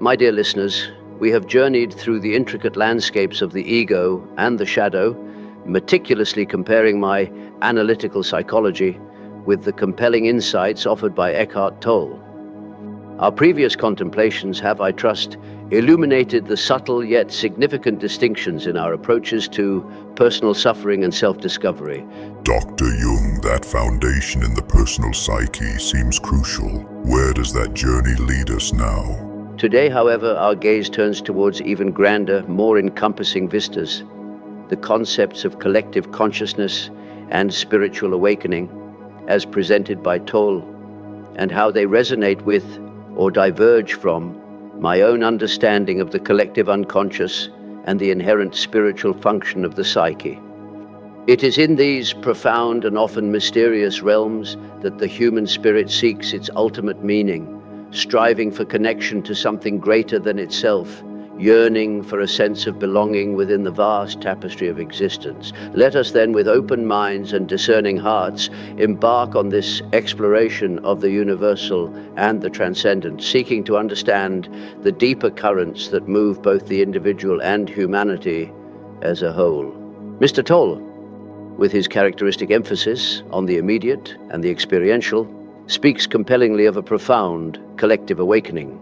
My dear listeners, we have journeyed through the intricate landscapes of the ego and the shadow, meticulously comparing my analytical psychology with the compelling insights offered by Eckhart Tolle. Our previous contemplations have, I trust, illuminated the subtle yet significant distinctions in our approaches to personal suffering and self-discovery. Dr. Jung, that foundation in the personal psyche seems crucial. Where does that journey lead us now? Today, however, our gaze turns towards even grander, more encompassing vistas, the concepts of collective consciousness and spiritual awakening, as presented by Tolle, and how they resonate with or diverge from my own understanding of the collective unconscious and the inherent spiritual function of the psyche. It is in these profound and often mysterious realms that the human spirit seeks its ultimate meaning, striving for connection to something greater than itself, yearning for a sense of belonging within the vast tapestry of existence. Let us then, with open minds and discerning hearts, embark on this exploration of the universal and the transcendent, seeking to understand the deeper currents that move both the individual and humanity as a whole. Mr. Tolle, with his characteristic emphasis on the immediate and the experiential, speaks compellingly of a profound collective awakening,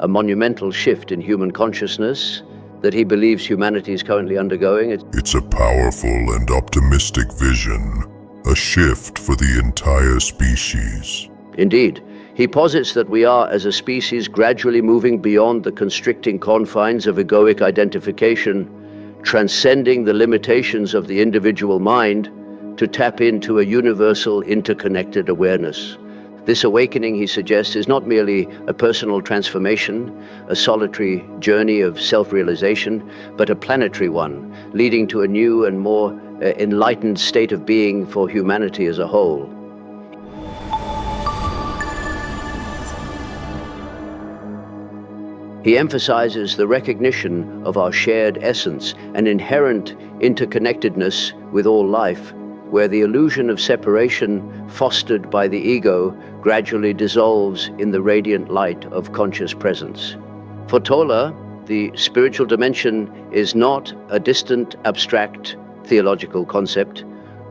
a monumental shift in human consciousness that he believes humanity is currently undergoing. It's a powerful and optimistic vision, a shift for the entire species. Indeed, he posits that we are, as a species, gradually moving beyond the constricting confines of egoic identification, transcending the limitations of the individual mind to tap into a universal interconnected awareness. This awakening, he suggests, is not merely a personal transformation, a solitary journey of self-realization, but a planetary one, leading to a new and more enlightened state of being for humanity as a whole. He emphasizes the recognition of our shared essence, an inherent interconnectedness with all life, where the illusion of separation fostered by the ego gradually dissolves in the radiant light of conscious presence. For Tolle, the spiritual dimension is not a distant, abstract theological concept,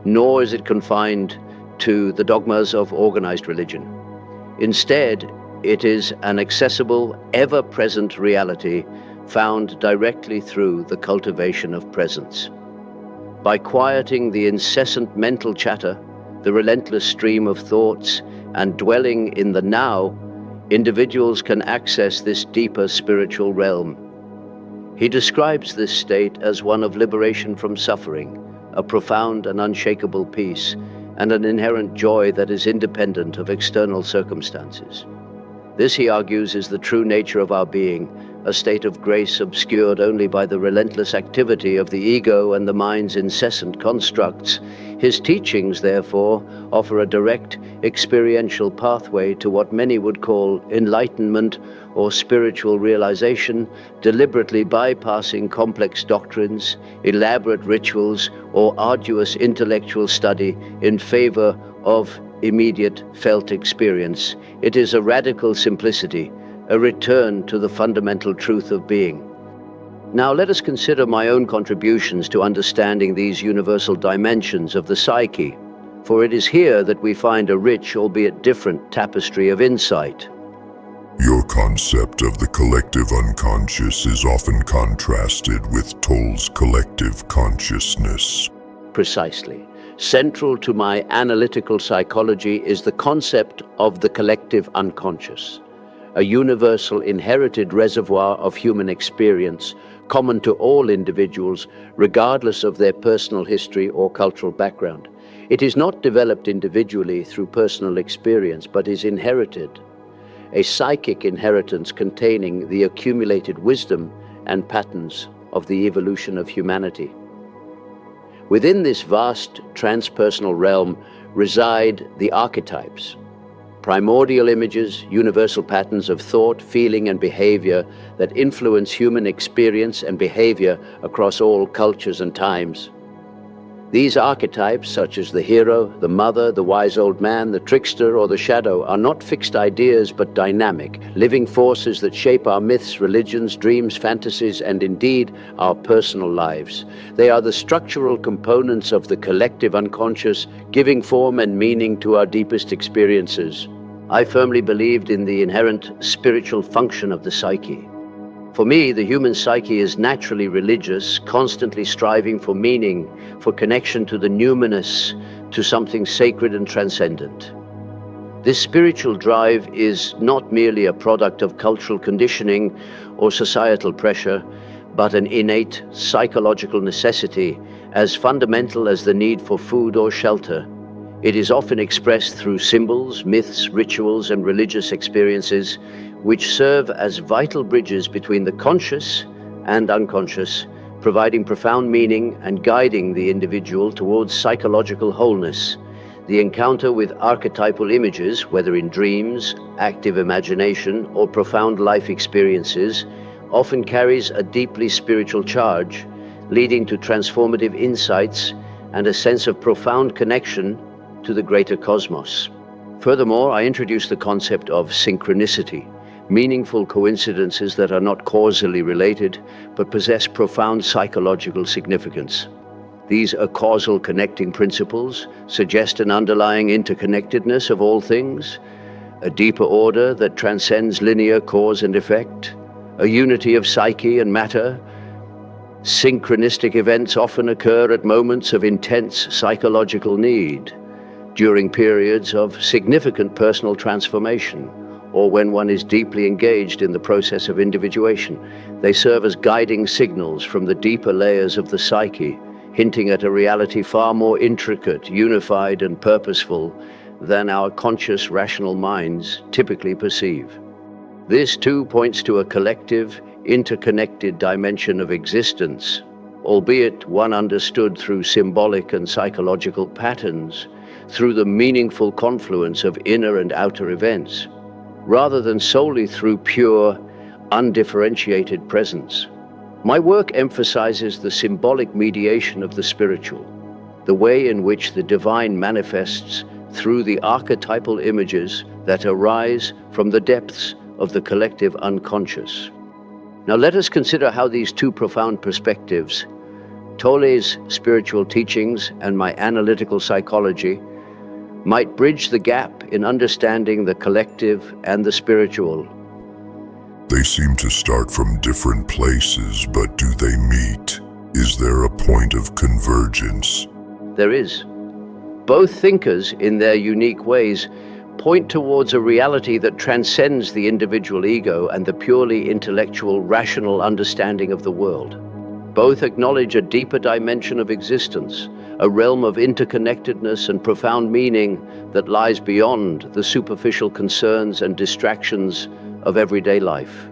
nor is it confined to the dogmas of organized religion. Instead, it is an accessible, ever-present reality found directly through the cultivation of presence. By quieting the incessant mental chatter, the relentless stream of thoughts, and dwelling in the now, individuals can access this deeper spiritual realm. He describes this state as one of liberation from suffering, a profound and unshakable peace, and an inherent joy that is independent of external circumstances. This, he argues, is the true nature of our being, a state of grace obscured only by the relentless activity of the ego and the mind's incessant constructs. His teachings, therefore, offer a direct, experiential pathway to what many would call enlightenment or spiritual realization, deliberately bypassing complex doctrines, elaborate rituals, or arduous intellectual study in favor of immediate felt experience. It is a radical simplicity, a return to the fundamental truth of being. Now let us consider my own contributions to understanding these universal dimensions of the psyche, for it is here that we find a rich, albeit different, tapestry of insight. Your concept of the collective unconscious is often contrasted with Tolle's collective consciousness. Precisely. Central to my analytical psychology is the concept of the collective unconscious, a universal inherited reservoir of human experience common to all individuals, regardless of their personal history or cultural background. It is not developed individually through personal experience, but is inherited, a psychic inheritance containing the accumulated wisdom and patterns of the evolution of humanity. Within this vast transpersonal realm reside the archetypes, primordial images, universal patterns of thought, feeling, and behavior that influence human experience and behavior across all cultures and times. These archetypes, such as the hero, the mother, the wise old man, the trickster, or the shadow, are not fixed ideas but dynamic, living forces that shape our myths, religions, dreams, fantasies, and indeed our personal lives. They are the structural components of the collective unconscious, giving form and meaning to our deepest experiences. I firmly believed in the inherent spiritual function of the psyche. For me, the human psyche is naturally religious, constantly striving for meaning, for connection to the numinous, to something sacred and transcendent. This spiritual drive is not merely a product of cultural conditioning or societal pressure, but an innate psychological necessity, as fundamental as the need for food or shelter. It is often expressed through symbols, myths, rituals, and religious experiences, which serve as vital bridges between the conscious and unconscious, providing profound meaning and guiding the individual towards psychological wholeness. The encounter with archetypal images, whether in dreams, active imagination, or profound life experiences, often carries a deeply spiritual charge, leading to transformative insights and a sense of profound connection to the greater cosmos. Furthermore, I introduced the concept of synchronicity, meaningful coincidences that are not causally related, but possess profound psychological significance. These acausal connecting principles suggest an underlying interconnectedness of all things, a deeper order that transcends linear cause and effect, a unity of psyche and matter. Synchronistic events often occur at moments of intense psychological need, during periods of significant personal transformation, or when one is deeply engaged in the process of individuation. They serve as guiding signals from the deeper layers of the psyche, hinting at a reality far more intricate, unified, and purposeful than our conscious, rational minds typically perceive. This too points to a collective, interconnected dimension of existence, albeit one understood through symbolic and psychological patterns, through the meaningful confluence of inner and outer events, rather than solely through pure, undifferentiated presence. My work emphasizes the symbolic mediation of the spiritual, the way in which the divine manifests through the archetypal images that arise from the depths of the collective unconscious. Now let us consider how these two profound perspectives, Tolle's spiritual teachings and my analytical psychology, might bridge the gap in understanding the collective and the spiritual. They seem to start from different places, but do they meet? Is there a point of convergence? There is. Both thinkers, in their unique ways, point towards a reality that transcends the individual ego and the purely intellectual, rational understanding of the world. Both acknowledge a deeper dimension of existence, a realm of interconnectedness and profound meaning that lies beyond the superficial concerns and distractions of everyday life.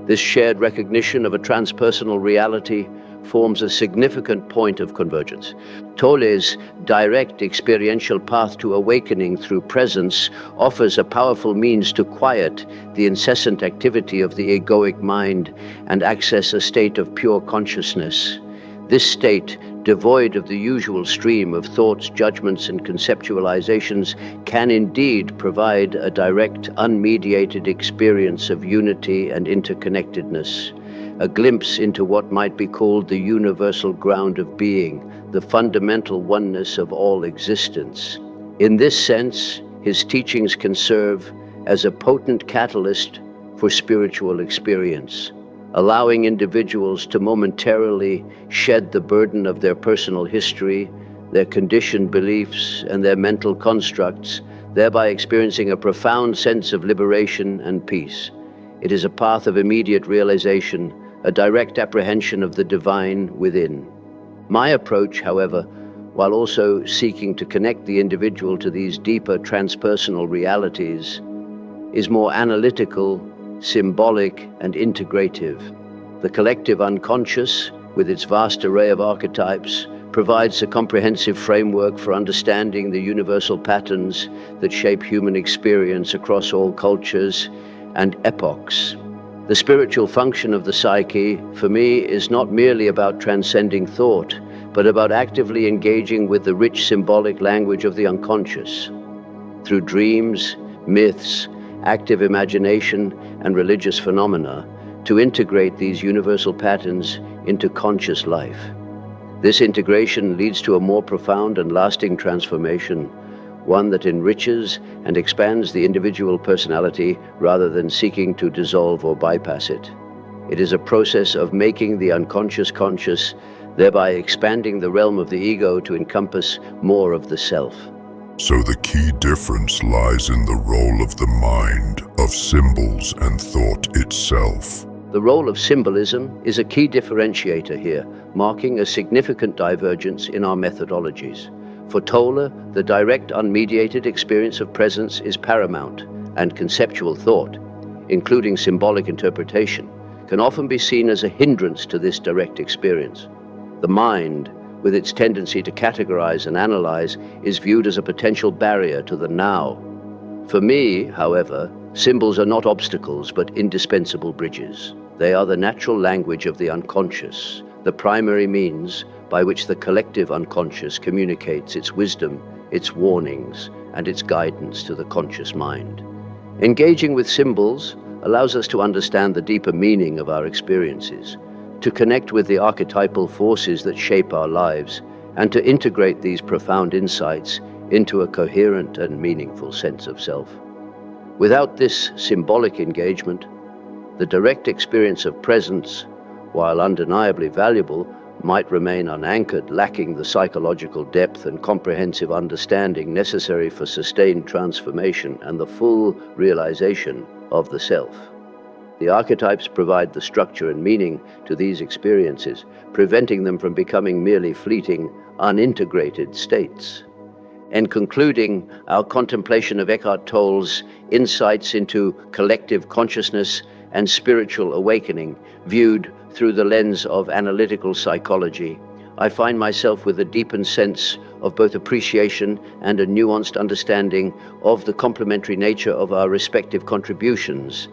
This shared recognition of a transpersonal reality forms a significant point of convergence. Tolle's direct experiential path to awakening through presence offers a powerful means to quiet the incessant activity of the egoic mind and access a state of pure consciousness. This state, devoid of the usual stream of thoughts, judgments, and conceptualizations, can indeed provide a direct, unmediated experience of unity and interconnectedness, a glimpse into what might be called the universal ground of being, the fundamental oneness of all existence. In this sense, his teachings can serve as a potent catalyst for spiritual experience, allowing individuals to momentarily shed the burden of their personal history, their conditioned beliefs, and their mental constructs, thereby experiencing a profound sense of liberation and peace. It is a path of immediate realization, a direct apprehension of the divine within. My approach, however, while also seeking to connect the individual to these deeper transpersonal realities, is more analytical, symbolic, and integrative. The collective unconscious, with its vast array of archetypes, provides a comprehensive framework for understanding the universal patterns that shape human experience across all cultures and epochs. The spiritual function of the psyche, for me, is not merely about transcending thought, but about actively engaging with the rich symbolic language of the unconscious through dreams, myths, active imagination, and religious phenomena to integrate these universal patterns into conscious life. This integration leads to a more profound and lasting transformation, one that enriches and expands the individual personality rather than seeking to dissolve or bypass it. It is a process of making the unconscious conscious, thereby expanding the realm of the ego to encompass more of the self. So the key difference lies in the role of the mind, of symbols and thought itself. The role of symbolism is a key differentiator here, marking a significant divergence in our methodologies. For Tolle, the direct, unmediated experience of presence is paramount, and conceptual thought, including symbolic interpretation, can often be seen as a hindrance to this direct experience. The mind, with its tendency to categorize and analyze, is viewed as a potential barrier to the now. For me, however, symbols are not obstacles but indispensable bridges. They are the natural language of the unconscious, the primary means by which the collective unconscious communicates its wisdom, its warnings, and its guidance to the conscious mind. Engaging with symbols allows us to understand the deeper meaning of our experiences, to connect with the archetypal forces that shape our lives, and to integrate these profound insights into a coherent and meaningful sense of self. Without this symbolic engagement, the direct experience of presence, while undeniably valuable, might remain unanchored, lacking the psychological depth and comprehensive understanding necessary for sustained transformation and the full realization of the self. The archetypes provide the structure and meaning to these experiences, preventing them from becoming merely fleeting, unintegrated states. In concluding our contemplation of Eckhart Tolle's insights into collective consciousness and spiritual awakening, viewed through the lens of analytical psychology, I find myself with a deepened sense of both appreciation and a nuanced understanding of the complementary nature of our respective contributions.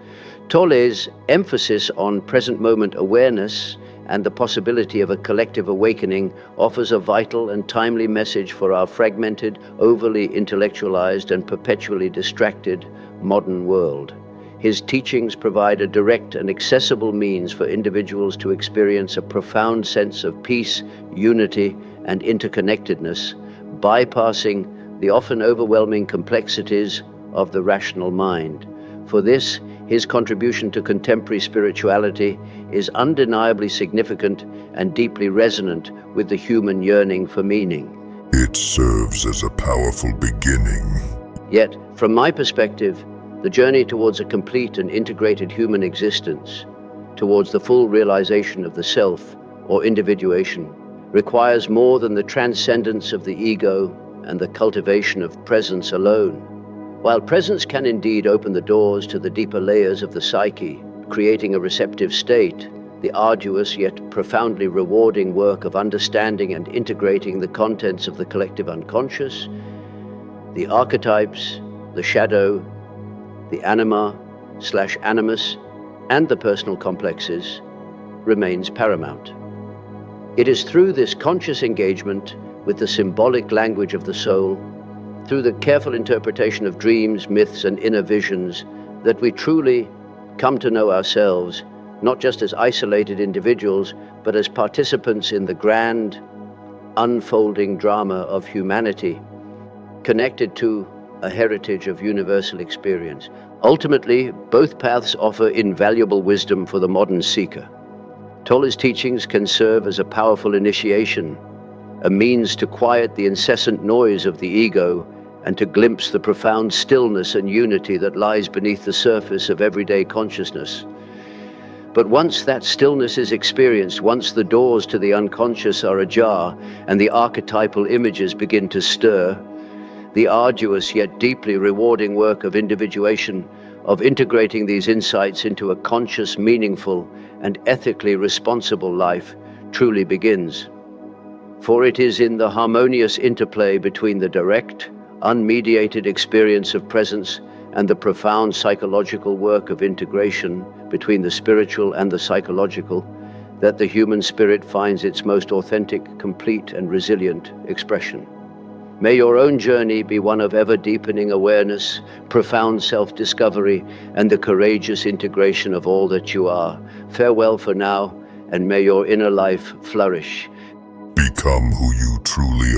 Tolle's emphasis on present moment awareness and the possibility of a collective awakening offers a vital and timely message for our fragmented, overly intellectualized, and perpetually distracted modern world. His teachings provide a direct and accessible means for individuals to experience a profound sense of peace, unity, and interconnectedness, bypassing the often overwhelming complexities of the rational mind. For this, his contribution to contemporary spirituality is undeniably significant and deeply resonant with the human yearning for meaning. It serves as a powerful beginning. Yet, from my perspective, the journey towards a complete and integrated human existence, towards the full realization of the self, or individuation, requires more than the transcendence of the ego and the cultivation of presence alone. While presence can indeed open the doors to the deeper layers of the psyche, creating a receptive state, the arduous yet profoundly rewarding work of understanding and integrating the contents of the collective unconscious, the archetypes, the shadow, the anima/animus, and the personal complexes, remains paramount. It is through this conscious engagement with the symbolic language of the soul, through the careful interpretation of dreams, myths, and inner visions, that we truly come to know ourselves, not just as isolated individuals, but as participants in the grand, unfolding drama of humanity, connected to a heritage of universal experience. Ultimately, both paths offer invaluable wisdom for the modern seeker. Tolle's teachings can serve as a powerful initiation, a means to quiet the incessant noise of the ego and to glimpse the profound stillness and unity that lies beneath the surface of everyday consciousness. But once that stillness is experienced, once the doors to the unconscious are ajar and the archetypal images begin to stir, the arduous yet deeply rewarding work of individuation, of integrating these insights into a conscious, meaningful, and ethically responsible life, truly begins. For it is in the harmonious interplay between the direct, unmediated experience of presence and the profound psychological work of integration between the spiritual and the psychological that the human spirit finds its most authentic, complete, and resilient expression. May your own journey be one of ever-deepening awareness, profound self-discovery, and the courageous integration of all that you are. Farewell for now, and may your inner life flourish. Become who you truly